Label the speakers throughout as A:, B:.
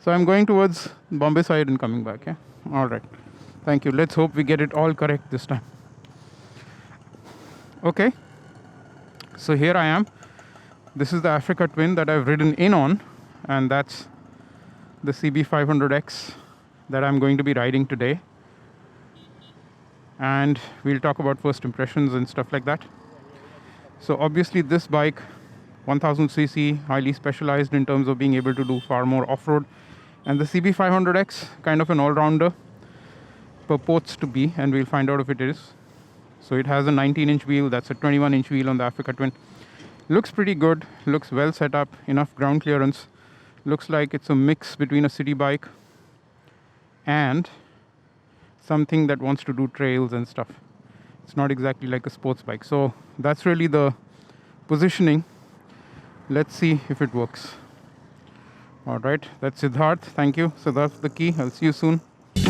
A: So I'm going towards Bombay side and coming back, yeah? All right. Thank you. Let's hope we get it all correct this time. Okay. So here I am. This is the Africa Twin that I've ridden in on, and that's the CB500X that I'm going to be riding today. And we'll talk about first impressions and stuff like that. So obviously this bike, 1000cc, highly specialized in terms of being able to do far more off-road. And the CB500X, kind of an all-rounder, purports to be, and we'll find out if it is. So it has a 19-inch wheel, that's a 21-inch wheel on the Africa Twin. Looks pretty good, looks well set up, enough ground clearance. Looks like it's a mix between a city bike and something that wants to do trails and stuff. It's not exactly like a sports bike. So that's really the positioning. Let's see if it works. All right, that's Siddharth. Thank you. Siddharth, the key. I'll see you soon. So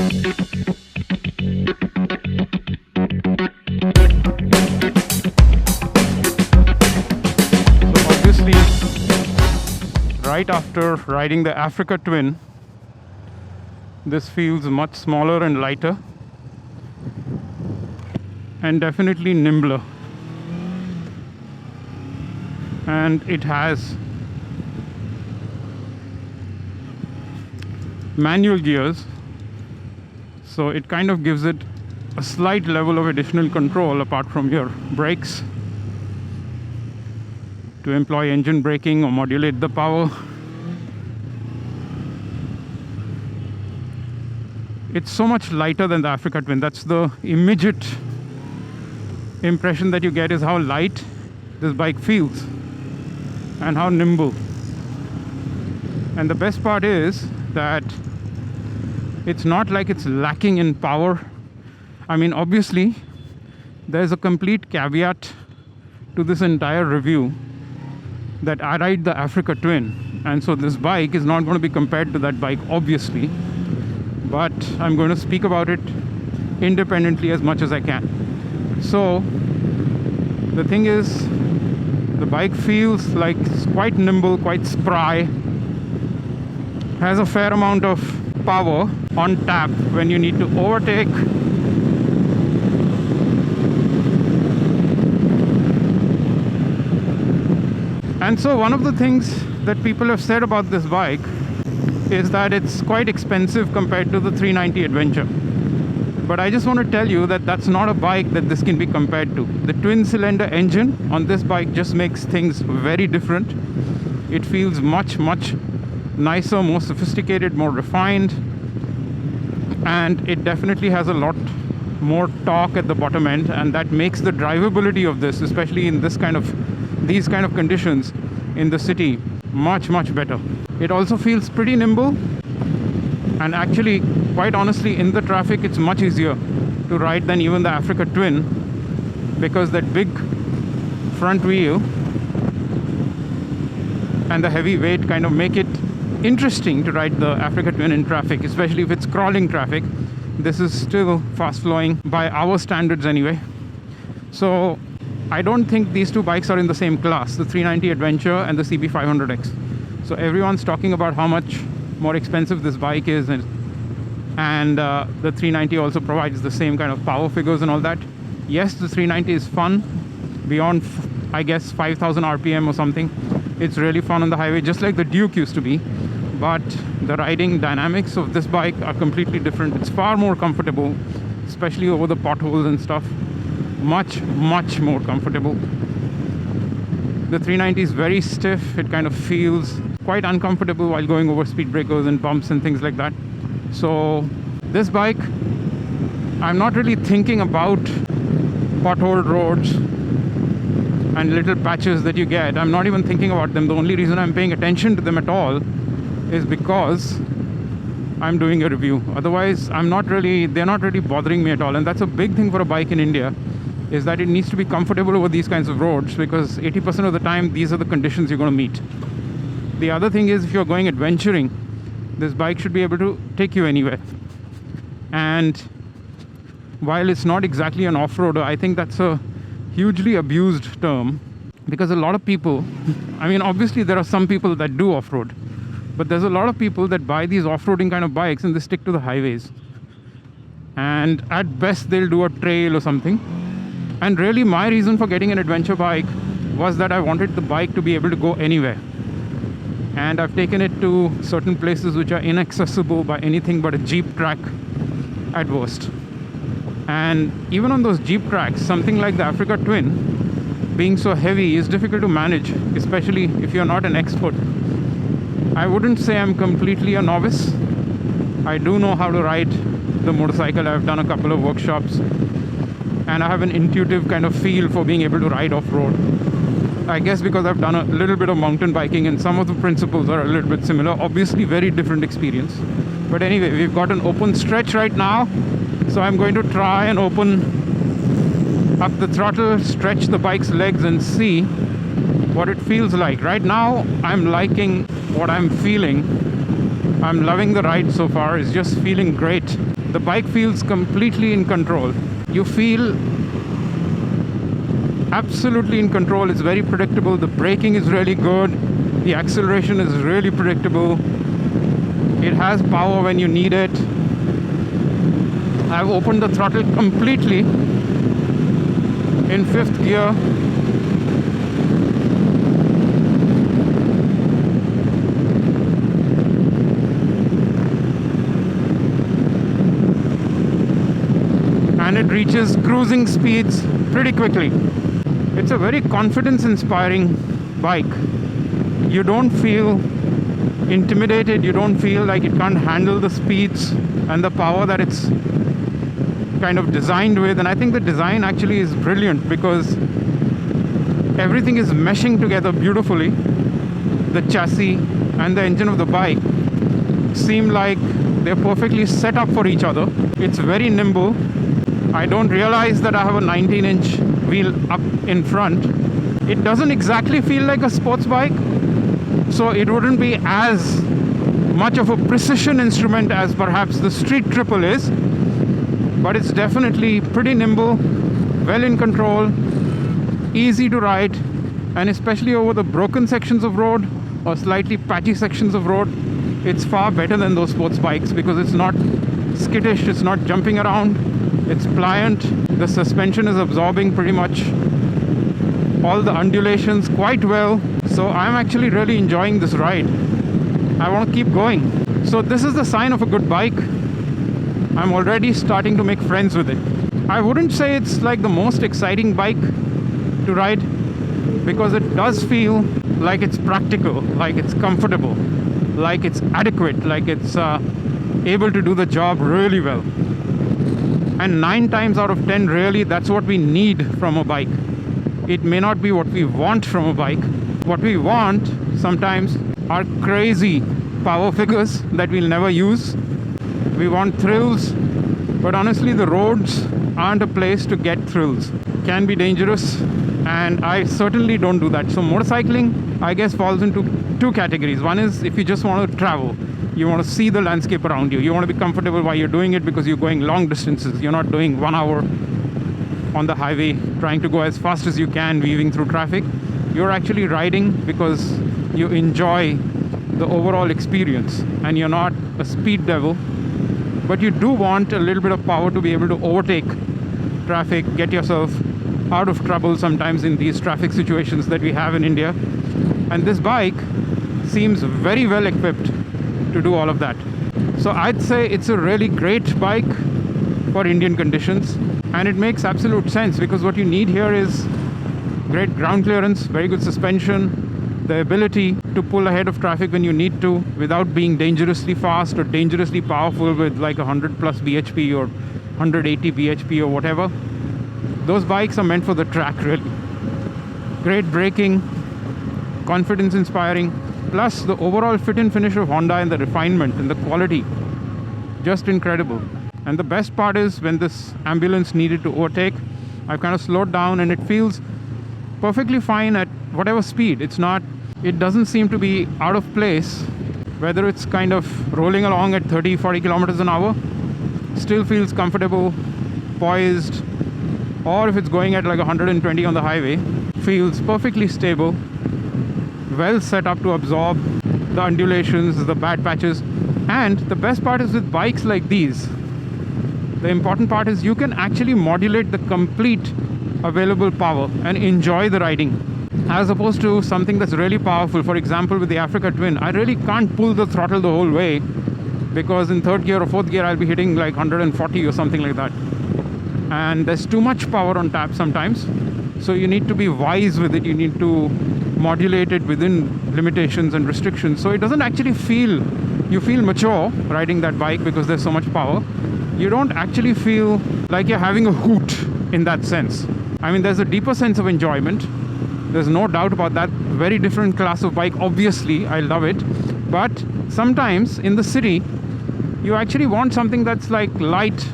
A: obviously, right after riding the Africa Twin, this feels much smaller and lighter, and definitely nimbler. And it has manual gears, so it kind of gives it a slight level of additional control apart from your brakes to employ engine braking or modulate the power. It's so much lighter than the Africa Twin. That's the immediate impression that you get, is how light this bike feels and how nimble. And the best part is that it's not like it's lacking in power. I mean, obviously, there's a complete caveat to this entire review that I ride the Africa Twin, and so this bike is not going to be compared to that bike, obviously. But I'm going to speak about it independently as much as I can. So the thing is, the bike feels like it's quite nimble, quite spry, has a fair amount of power on tap when you need to overtake. And so one of the things that people have said about this bike is that it's quite expensive compared to the 390 Adventure. But I just want to tell you that that's not a bike that this can be compared to. The twin-cylinder engine on this bike just makes things very different. It feels much, much nicer, more sophisticated, more refined. And it definitely has a lot more torque at the bottom end, and that makes the drivability of this, especially in these kind of conditions in the city, much, much better. It also feels pretty nimble, and actually, quite honestly, in the traffic it's much easier to ride than even the Africa Twin, because that big front wheel and the heavy weight kind of make it interesting to ride the Africa Twin in traffic, especially if it's crawling traffic. This is still fast flowing by our standards anyway. So I don't think these two bikes are in the same class, the 390 Adventure and the CB500X. So everyone's talking about how much more expensive this bike is, and the 390 also provides the same kind of power figures and all that. Yes, the 390 is fun beyond, I guess, 5,000 RPM or something. It's really fun on the highway, just like the Duke used to be. But the riding dynamics of this bike are completely different. It's far more comfortable, especially over the potholes and stuff. Much, much more comfortable. The 390 is very stiff. It kind of feels quite uncomfortable while going over speed breakers and bumps and things like that. So this bike, I'm not really thinking about potholed roads and little patches that you get. I'm not even thinking about them. The only reason I'm paying attention to them at all is because I'm doing a review. Otherwise, they're not really bothering me at all. And that's a big thing for a bike in India, is that it needs to be comfortable over these kinds of roads, because 80% of the time, these are the conditions you're going to meet. The other thing is, if you're going adventuring, this bike should be able to take you anywhere. And while it's not exactly an off-roader, I think that's a hugely abused term, because a lot of people, I mean, obviously there are some people that do off-road, But there's a lot of people that buy these off-roading kind of bikes and they stick to the highways. And at best, they'll do a trail or something. And really, my reason for getting an adventure bike was that I wanted the bike to be able to go anywhere. And I've taken it to certain places which are inaccessible by anything but a Jeep track at worst. And even on those Jeep tracks, something like the Africa Twin, being so heavy, is difficult to manage, especially if you're not an expert. I wouldn't say I'm completely a novice. I do know how to ride the motorcycle. I've done a couple of workshops, and I have an intuitive kind of feel for being able to ride off-road. I guess because I've done a little bit of mountain biking, and some of the principles are a little bit similar. Obviously, very different experience. But anyway, we've got an open stretch right now, so I'm going to try and open up the throttle, stretch the bike's legs, and see what it feels like. Right now, I'm liking what I'm feeling. I'm loving the ride so far. It's just feeling great. The bike feels completely in control. You feel absolutely in control. It's very predictable. The braking is really good. The acceleration is really predictable. It has power when you need it. I've opened the throttle completely in 5th gear. And it reaches cruising speeds pretty quickly. It's a very confidence-inspiring bike. You don't feel intimidated. You don't feel like it can't handle the speeds and the power that it's kind of designed with. And I think the design actually is brilliant because everything is meshing together beautifully. The chassis and the engine of the bike seem like they're perfectly set up for each other. It's very nimble. I don't realize that I have a 19-inch wheel up in front. It doesn't exactly feel like a sports bike, so it wouldn't be as much of a precision instrument as perhaps the Street Triple is, but it's definitely pretty nimble, well in control, easy to ride, and especially over the broken sections of road or slightly patchy sections of road, it's far better than those sports bikes because it's not skittish, it's not jumping around. It's pliant. The suspension is absorbing pretty much all the undulations quite well. So I'm actually really enjoying this ride. I want to keep going. So this is the sign of a good bike. I'm already starting to make friends with it. I wouldn't say it's like the most exciting bike to ride because it does feel like it's practical, like it's comfortable, like it's adequate, like it's able to do the job really well. And 9 times out of 10, really, that's what we need from a bike. It may not be what we want from a bike. What we want sometimes are crazy power figures that we'll never use. We want thrills, but honestly, the roads aren't a place to get thrills. Can be dangerous, and I certainly don't do that. So motorcycling, I guess, falls into 2 categories. One is if you just want to travel. You want to see the landscape around you. You want to be comfortable while you're doing it because you're going long distances. You're not doing 1 hour on the highway trying to go as fast as you can, weaving through traffic. You're actually riding because you enjoy the overall experience and you're not a speed devil. But you do want a little bit of power to be able to overtake traffic, get yourself out of trouble sometimes in these traffic situations that we have in India. And this bike seems very well equipped to do all of that. So I'd say it's a really great bike for Indian conditions, and it makes absolute sense because what you need here is great ground clearance, very good suspension, the ability to pull ahead of traffic when you need to without being dangerously fast or dangerously powerful with like 100 plus bhp or 180 bhp or whatever. Those bikes are meant for the track, really. Great braking, confidence inspiring. Plus, the overall fit and finish of Honda and the refinement and the quality, just incredible. And the best part is when this ambulance needed to overtake, I've kind of slowed down and it feels perfectly fine at whatever speed. It doesn't seem to be out of place, whether it's kind of rolling along at 30, 40 kilometers an hour, still feels comfortable, poised, or if it's going at like 120 on the highway, feels perfectly stable, well set up to absorb the undulations, the bad patches. And the best part is with bikes like these, the important part is you can actually modulate the complete available power and enjoy the riding, as opposed to something that's really powerful. For example, with the Africa Twin, I really can't pull the throttle the whole way, because in third gear or fourth gear I'll be hitting like 140 or something like that, and there's too much power on tap sometimes. So you need to be wise with it. You need to modulate it within limitations and restrictions, so it doesn't actually feel, you feel mature riding that bike because there's so much power. You don't actually feel like you're having a hoot in that sense. I mean, there's a deeper sense of enjoyment, there's no doubt about that. Very different class of bike, obviously. I love it. But sometimes in the city you actually want something that's like light,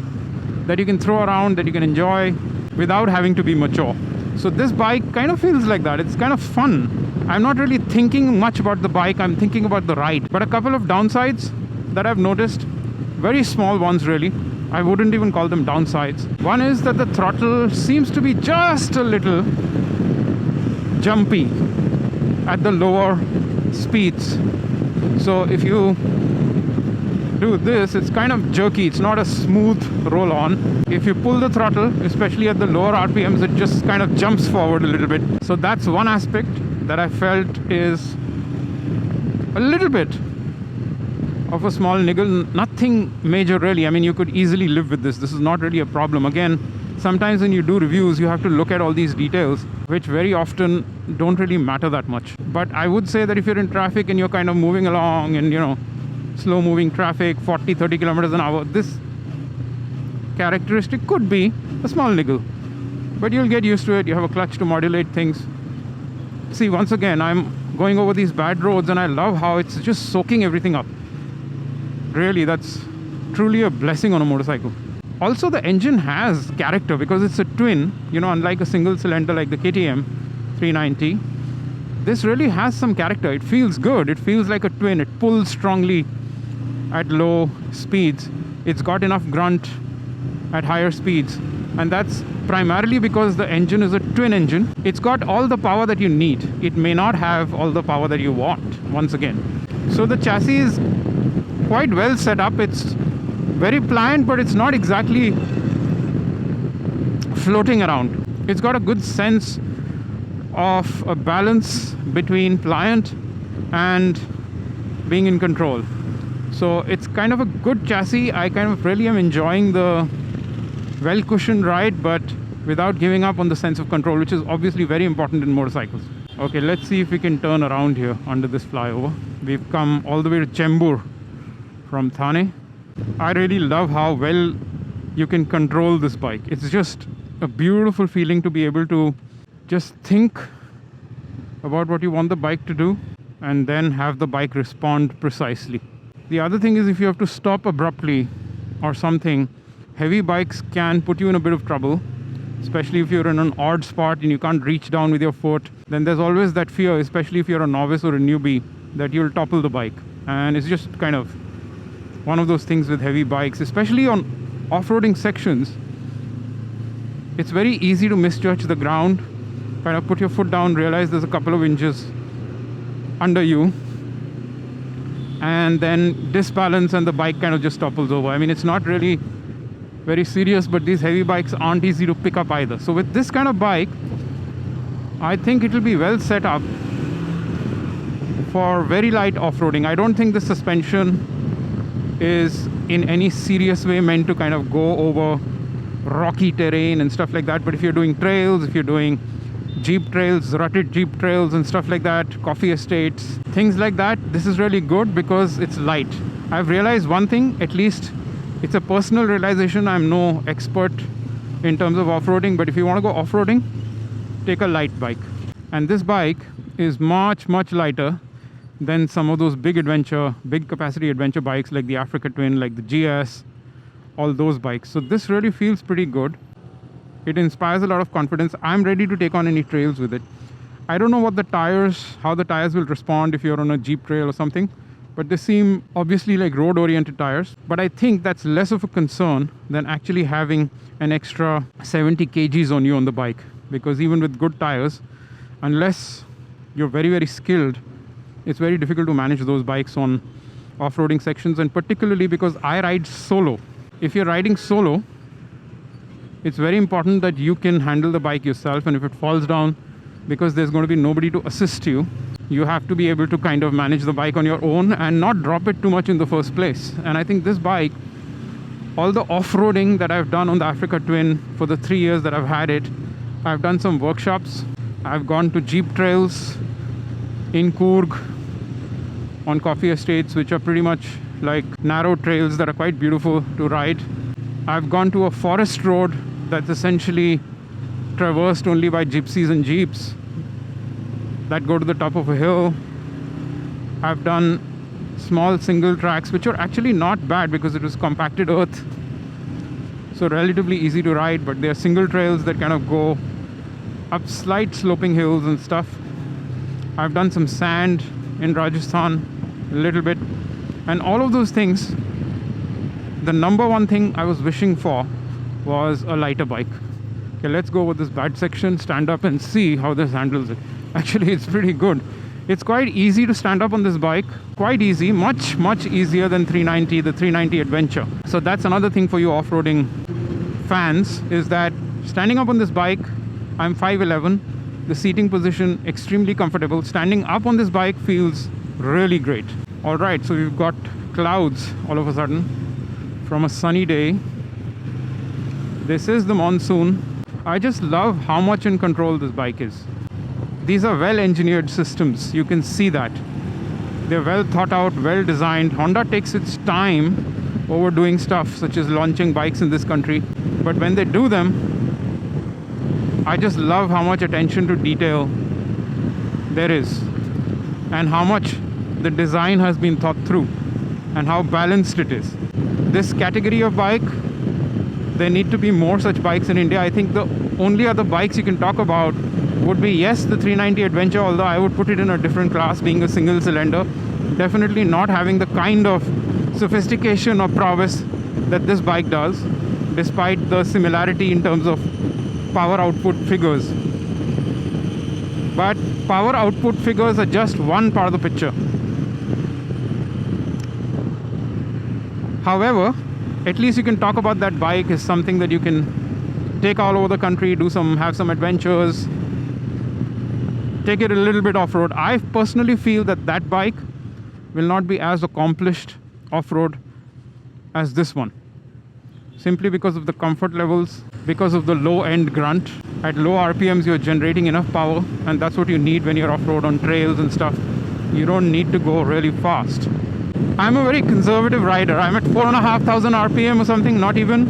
A: that you can throw around, that you can enjoy without having to be mature. So this bike kind of feels like that. It's kind of fun. I'm not really thinking much about the bike, I'm thinking about the ride. But a couple of downsides that I've noticed, very small ones really, I wouldn't even call them downsides. One is that the throttle seems to be just a little jumpy at the lower speeds. So if you do this, it's kind of jerky, it's not a smooth roll on. If you pull the throttle, especially at the lower RPMs, it just kind of jumps forward a little bit. So that's one aspect that I felt is a little bit of a small niggle. Nothing major really. I mean, you could easily live with this. This is not really a problem. Again, sometimes when you do reviews, you have to look at all these details, which very often don't really matter that much. But I would say that if you're in traffic and you're kind of moving along and, you know, slow moving traffic, 40-30 kilometers an hour, this characteristic could be a small niggle. But you'll get used to it. You have a clutch to modulate things. See, once again, I'm going over these bad roads and I love how it's just soaking everything up. Really, that's truly a blessing on a motorcycle. Also, the engine has character because it's a twin, you know, unlike a single cylinder like the KTM 390. This really has some character. It feels good. It feels like a twin. It pulls strongly at low speeds. It's got enough grunt at higher speeds. And that's primarily because the engine is a twin engine. It's got all the power that you need. It may not have all the power that you want, once again. So the chassis is quite well set up. It's very pliant, but it's not exactly floating around. It's got a good sense of a balance between pliant and being in control. So it's kind of a good chassis. I kind of really am enjoying the well-cushioned ride, but without giving up on the sense of control, which is obviously very important in motorcycles. Okay, let's see if we can turn around here under this flyover. We've come all the way to Chembur from Thane. I really love how well you can control this bike. It's just a beautiful feeling to be able to just think about what you want the bike to do and then have the bike respond precisely. The other thing is, if you have to stop abruptly or something, heavy bikes can put you in a bit of trouble, especially if you're in an odd spot and you can't reach down with your foot. Then there's always that fear, especially if you're a novice or a newbie, that you'll topple the bike. And it's just kind of one of those things with heavy bikes, especially on off-roading sections. It's very easy to misjudge the ground, kind of put your foot down, realize there's a couple of inches under you, and then disbalance and the bike kind of just topples over. I mean, it's not really very serious, but these heavy bikes aren't easy to pick up either. So with this kind of bike, I think it will be well set up for very light off-roading. I don't think the suspension is in any serious way meant to kind of go over rocky terrain and stuff like that. But if you're doing trails, if you're doing jeep trails, rutted jeep trails and stuff like that, coffee estates, things like that, this is really good because it's light. I've realized one thing, at least it's a personal realization. I'm no expert in terms of off-roading, but if you want to go off-roading, take a light bike. And this bike is much, much lighter than some of those big capacity adventure bikes like the Africa Twin, like the GS, all those bikes. So this really feels pretty good. It inspires a lot of confidence. I'm ready to take on any trails with it. I don't know how the tires will respond if you're on a Jeep trail or something, but they seem obviously like road-oriented tires. But I think that's less of a concern than actually having an extra 70 kgs on you on the bike. Because even with good tires, unless you're very, very skilled It's very difficult to manage those bikes on off-roading sections, and particularly because I ride solo. If you're riding solo, it's very important that you can handle the bike yourself, and if it falls down, because there's going to be nobody to assist you, you have to be able to kind of manage the bike on your own and not drop it too much in the first place. And I think this bike, all the off-roading that I've done on the Africa Twin for the 3 years that I've had it, I've done some workshops. I've gone to jeep trails in Coorg on coffee estates, which are pretty much like narrow trails that are quite beautiful to ride. I've gone to a forest road that's essentially traversed only by gypsies and jeeps that go to the top of a hill. I've done small single tracks, which are actually not bad because it was compacted earth, so relatively easy to ride, but they're single trails that kind of go up slight sloping hills and stuff. I've done some sand in Rajasthan a little bit, and all of those things, the number one thing I was wishing for was a lighter bike. Okay, let's go over this bad section, stand up and see how this handles it. Actually, it's pretty good. It's quite easy to stand up on this bike. Quite easy, much easier than the 390 Adventure. So that's another thing for you off-roading fans, is that standing up on this bike, I'm 5'11", the seating position extremely comfortable. Standing up on this bike feels really great. All right, so we've got clouds all of a sudden from a sunny day. This is the monsoon. I just love how much in control this bike is. These are well-engineered systems. You can see that. They're well thought out, well designed. Honda takes its time over doing stuff such as launching bikes in this country. But when they do them, I just love how much attention to detail there is, and how much the design has been thought through, and how balanced it is. This category of bike, there need to be more such bikes in India. I think the only other bikes you can talk about would be, yes, the 390 Adventure, although I would put it in a different class, being a single cylinder. Definitely not having the kind of sophistication or prowess that this bike does, despite the similarity in terms of power output figures. But power output figures are just one part of the picture. However, at least you can talk about that bike as something that you can take all over the country, have some adventures, take it a little bit off-road. I personally feel that that bike will not be as accomplished off-road as this one, simply because of the comfort levels, because of the low-end grunt. At low RPMs, you're generating enough power, and that's what you need when you're off-road on trails and stuff. You don't need to go really fast. I'm a very conservative rider. I'm at 4,500 RPM or something, not even,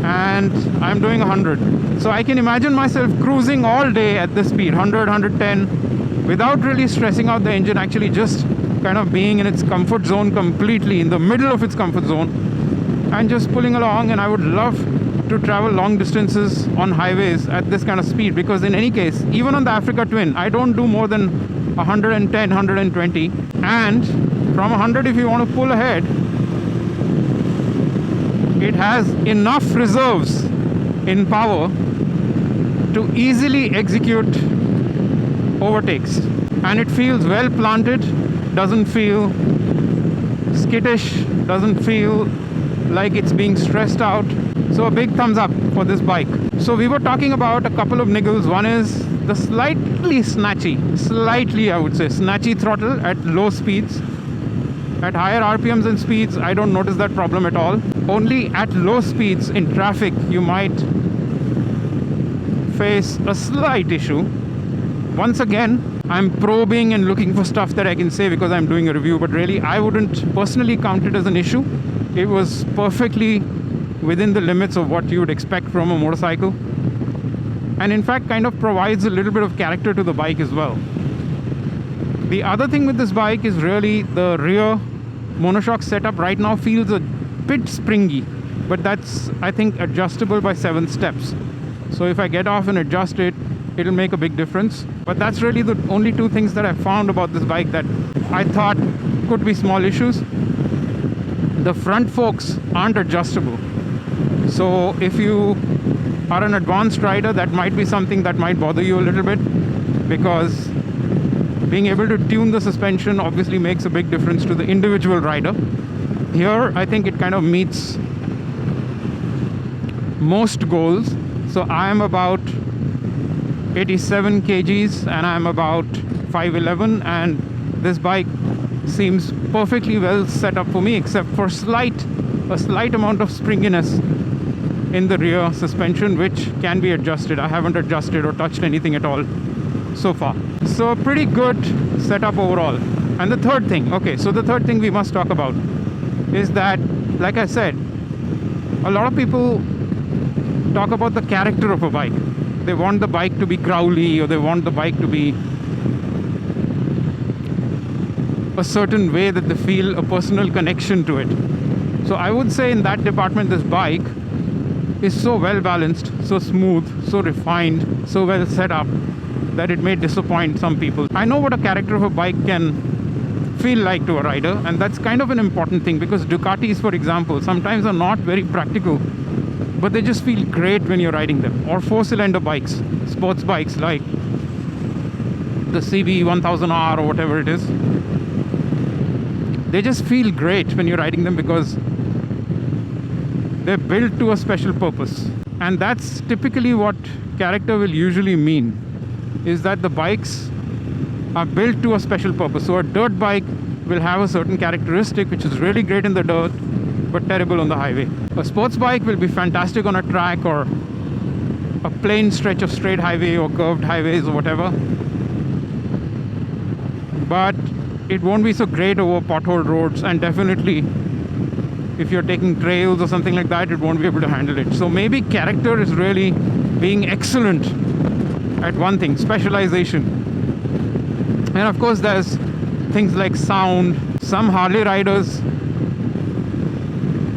A: and I'm doing 100. So I can imagine myself cruising all day at this speed, 100, 110, without really stressing out the engine, actually just kind of being in its comfort zone completely, in the middle of its comfort zone, and just pulling along. And I would love to travel long distances on highways at this kind of speed, because in any case, even on the Africa Twin, I don't do more than 110, 120, and from 100, if you want to pull ahead, it has enough reserves in power to easily execute overtakes, and it feels well planted, doesn't feel skittish, doesn't feel like it's being stressed out. So a big thumbs up for this bike. So we were talking about a couple of niggles. One is the slightly I would say snatchy throttle at low speeds. At higher RPMs and speeds, I don't notice that problem at all. Only at low speeds in traffic, you might face a slight issue. Once again, I'm probing and looking for stuff that I can say because I'm doing a review, but really, I wouldn't personally count it as an issue. It was perfectly within the limits of what you would expect from a motorcycle, and in fact kind of provides a little bit of character to the bike as well. The other thing with this bike is really the rear monoshock setup right now feels a bit springy, but that's, I think, adjustable by 7 steps. So if I get off and adjust it, it'll make a big difference. But that's really the only 2 things that I found about this bike that I thought could be small issues. The front forks aren't adjustable. So if you are an advanced rider, that might be something that might bother you a little bit, because Being able to tune the suspension obviously makes a big difference to the individual rider. Here, I think it kind of meets most goals. So I am about 87 kgs and I'm about 5'11", and this bike seems perfectly well set up for me, except for a slight amount of springiness in the rear suspension, which can be adjusted. I haven't adjusted or touched anything at all so far. So a pretty good setup overall. And the third thing, the third thing we must talk about is that, like I said, a lot of people talk about the character of a bike. They want the bike to be growly, or they want the bike to be a certain way that they feel a personal connection to it. So I would say in that department, this bike is so well balanced, so smooth, so refined, so well set up that it may disappoint some people. I know what a character of a bike can feel like to a rider, and that's kind of an important thing, because Ducatis, for example, sometimes are not very practical, but they just feel great when you're riding them. Or four-cylinder bikes, sports bikes like the CB500X or whatever it is. They just feel great when you're riding them because they're built to a special purpose. And that's typically what character will usually mean, is that the bikes are built to a special purpose. So a dirt bike will have a certain characteristic which is really great in the dirt, but terrible on the highway. A sports bike will be fantastic on a track or a plain stretch of straight highway or curved highways or whatever, but it won't be so great over potholed roads, and definitely if you're taking trails or something like that, it won't be able to handle it. So maybe character is really being excellent at one thing, specialization. And of course there's things like sound. Some Harley riders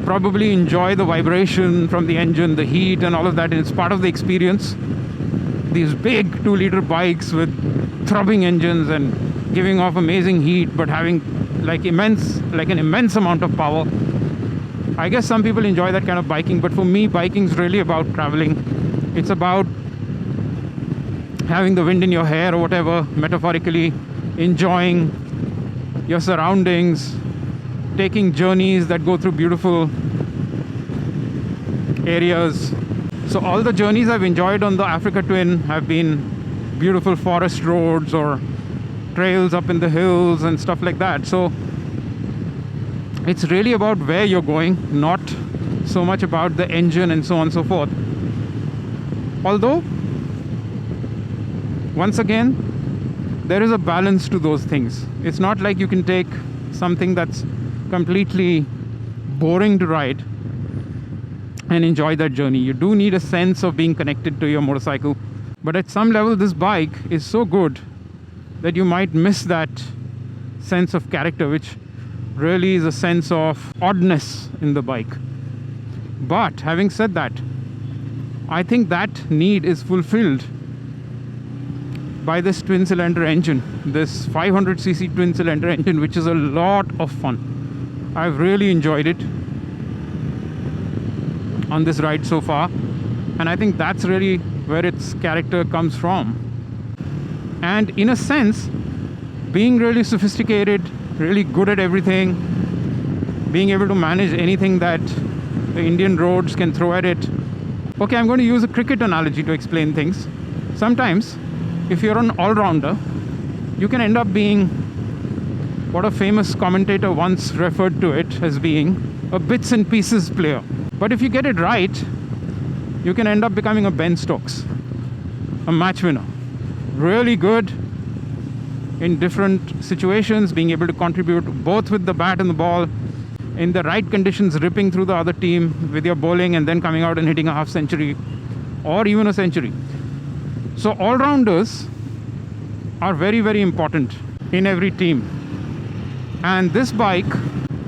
A: probably enjoy the vibration from the engine, the heat and all of that, and it's part of the experience. These big 2-liter bikes with throbbing engines and giving off amazing heat, but having an immense amount of power. I guess some people enjoy that kind of biking, but for me, biking is really about traveling. It's about having the wind in your hair or whatever, metaphorically, enjoying your surroundings, taking journeys that go through beautiful areas. So all the journeys I've enjoyed on the Africa Twin have been beautiful forest roads or trails up in the hills and stuff like that. So it's really about where you're going, not so much about the engine and so on and so forth. Although, once again, there is a balance to those things. It's not like you can take something that's completely boring to ride and enjoy that journey. You do need a sense of being connected to your motorcycle. But at some level, this bike is so good that you might miss that sense of character, which really is a sense of oddness in the bike. But having said that, I think that need is fulfilled by this twin-cylinder engine, this 500cc twin-cylinder engine, which is a lot of fun. I've really enjoyed it on this ride so far, and I think that's really where its character comes from. And in a sense, being really sophisticated, really good at everything, being able to manage anything that the Indian roads can throw at it. Okay, I'm going to use a cricket analogy to explain things. Sometimes, if you're an all-rounder, you can end up being what a famous commentator once referred to it as being a bits and pieces player. But if you get it right, you can end up becoming a Ben Stokes, a match winner. Really good in different situations, being able to contribute both with the bat and the ball, in the right conditions, ripping through the other team with your bowling and then coming out and hitting a half century or even a century. So all-rounders are very, very important in every team. And this bike,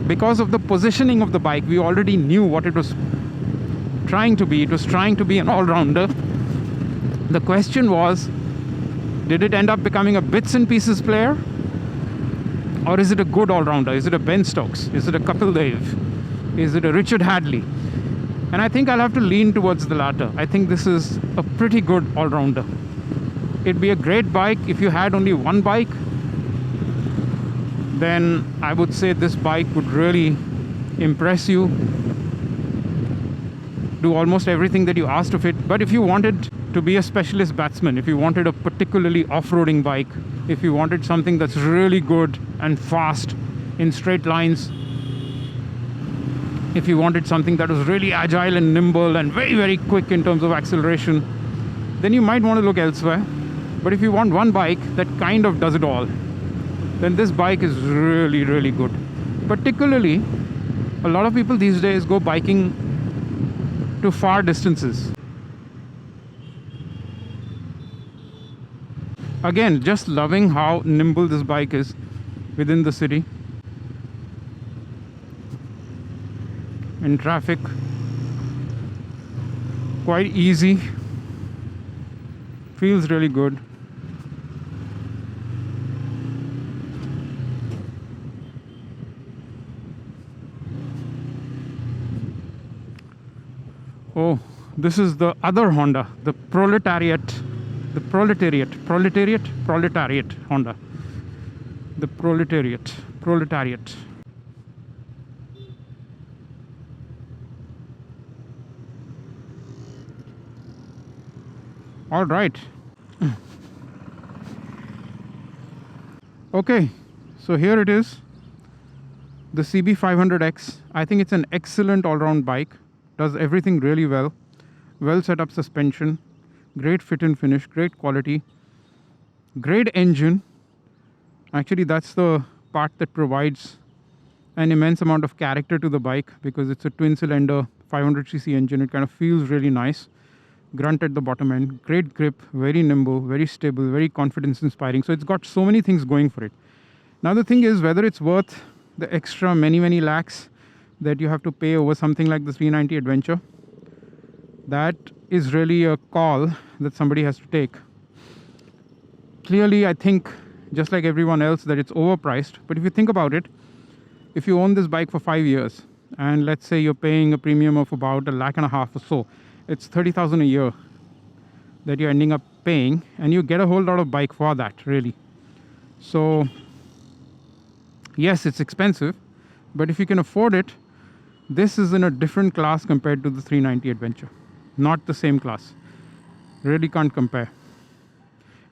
A: because of the positioning of the bike, we already knew what it was trying to be. It was trying to be an all-rounder. The question was, did it end up becoming a bits and pieces player? Or is it a good all-rounder? Is it a Ben Stokes? Is it a Kapil Dev? Is it a Richard Hadley? And I think I'll have to lean towards the latter. I think this is a pretty good all-rounder. It'd be a great bike if you had only one bike, then I would say this bike would really impress you. Do almost everything that you asked of it. But if you wanted to be a specialist batsman, if you wanted a particularly off-roading bike, if you wanted something that's really good and fast in straight lines, if you wanted something that was really agile and nimble and very, very quick in terms of acceleration, then you might want to look elsewhere. But if you want one bike that kind of does it all, then this bike is really, really good. Particularly, a lot of people these days go biking to far distances. Again, just loving how nimble this bike is within the city. In traffic, quite easy, feels really good. Oh, this is the other Honda, the Proletariat Honda. The Proletariat. All right. Okay, so here it is, the CB500X. I think it's an excellent all-round bike. Does everything really well. Well set up suspension, great fit and finish, great quality, great engine. Actually, that's the part that provides an immense amount of character to the bike, because it's a twin-cylinder 500cc engine. It kind of feels really nice. Grunt at the bottom end, great grip, very nimble, very stable, very confidence inspiring. So it's got so many things going for it. Now the thing is whether it's worth the extra many lakhs that you have to pay over something like the 390 Adventure. That is really a call that somebody has to take. Clearly, I think, just like everyone else, that it's overpriced. But if you think about it, if you own this bike for 5 years, and let's say you're paying a premium of about $1.5 lakh or so, it's 30,000 a year that you're ending up paying, and you get a whole lot of bike for that, really. So yes, it's expensive, but if you can afford it, this is in a different class compared to the 390 Adventure. Not the same class. Really can't compare.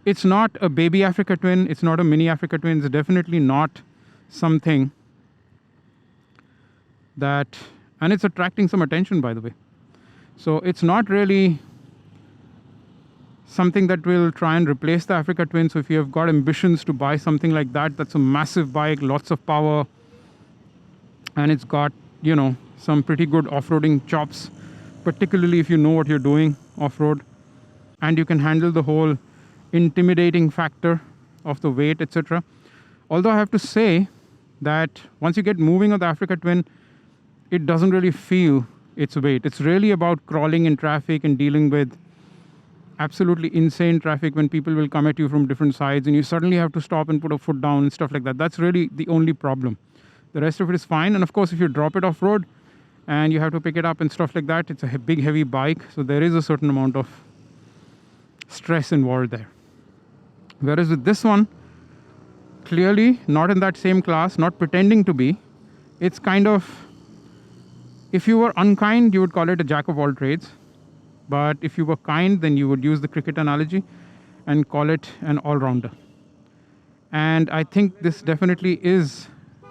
A: It's not a baby Africa Twin. It's not a mini Africa Twin. It's definitely not something that... And it's attracting some attention, by the way. So it's not really something that will try and replace the Africa Twin. So if you have got ambitions to buy something like that, that's a massive bike, lots of power, and it's got, you know, some pretty good off-roading chops, particularly if you know what you're doing off-road, and you can handle the whole intimidating factor of the weight, etc. Although I have to say that once you get moving on the Africa Twin, it doesn't really feel its weight. It's really about crawling in traffic and dealing with absolutely insane traffic when people will come at you from different sides and you suddenly have to stop and put a foot down and stuff like that. That's really the only problem. The rest of it is fine. And of course, if you drop it off road and you have to pick it up and stuff like that, it's a big, heavy bike. So there is a certain amount of stress involved there. Whereas with this one, clearly not in that same class, not pretending to be. It's kind of, if you were unkind, you would call it a jack of all trades. But if you were kind, then you would use the cricket analogy and call it an all-rounder. And I think this definitely is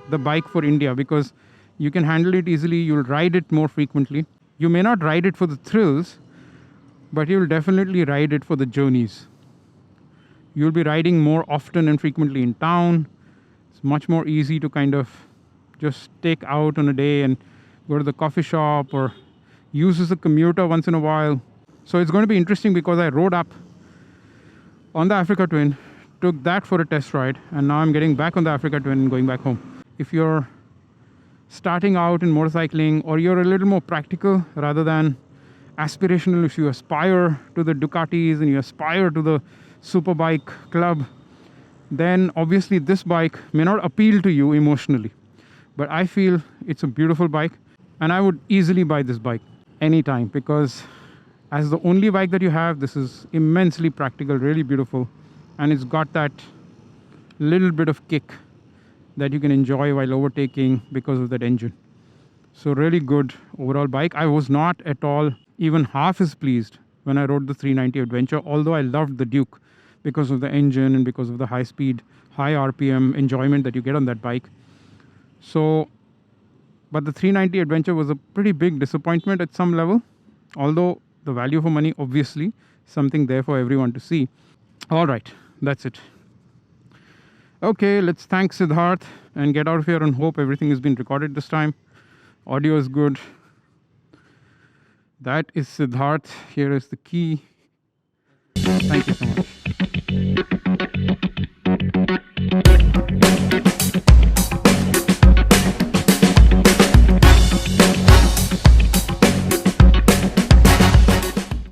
A: the bike for India, because you can handle it easily, you'll ride it more frequently. You may not ride it for the thrills, but you'll definitely ride it for the journeys. You'll be riding more often and frequently in town. It's much more easy to kind of just take out on a day and go to the coffee shop or use as a commuter once in a while. So it's going to be interesting, because I rode up on the Africa Twin, took that for a test ride, and now I'm getting back on the Africa Twin and going back home. If you're starting out in motorcycling, or you're a little more practical rather than aspirational, if you aspire to the Ducatis and you aspire to the Superbike club, then obviously this bike may not appeal to you emotionally. But I feel it's a beautiful bike, and I would easily buy this bike anytime, because as the only bike that you have, this is immensely practical, really beautiful, and it's got that little bit of kick that you can enjoy while overtaking because of that engine. So really good overall bike. I was not at all even half as pleased when I rode the 390 Adventure, although I loved the Duke because of the engine and because of the high speed, high RPM enjoyment that you get on that bike. So, but the 390 Adventure was a pretty big disappointment at some level, although the value for money, obviously, something there for everyone to see. All right, that's it. Okay, let's thank Siddharth and get out of here and hope everything has been recorded this time. Audio is good. That is Siddharth. Here is the key. Thank you so much.